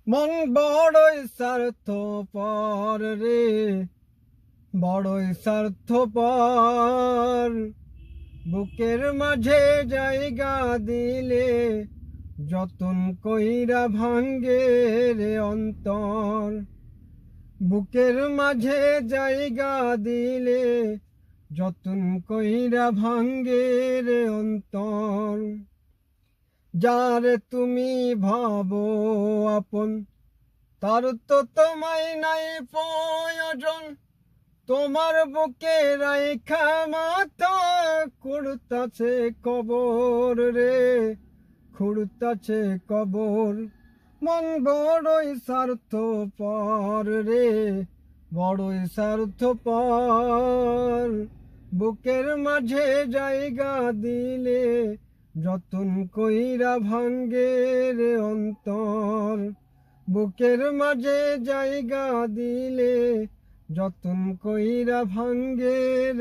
মন বড়ই স্বার্থপর রে, বড়ই স্বার্থপর। বুকের মাঝে জায়গা দিলে যতন কইরা ভাঙ্গে রে অন্তর। বুকের মাঝে জায়গা দিলে যতন কইরা ভাঙ্গে রে অন্তর। যারে তুমি ভাবো আপন, তার তো তোমায় নাই প্রয়োজন। তোমার বুকে রাইখা মাথা খুঁড়তাছে কবর রে, খুঁড়তাছে কবর। মন বড়ই স্বার্থপর রে, বড়ই স্বার্থপর। বুকের মাঝে জায়গা দিলে যতন কইরা ভাঙ্গে রে অন্তর। বুকের মাঝে জায়গা দিলে যতন কইরা ভাঙ্গে রে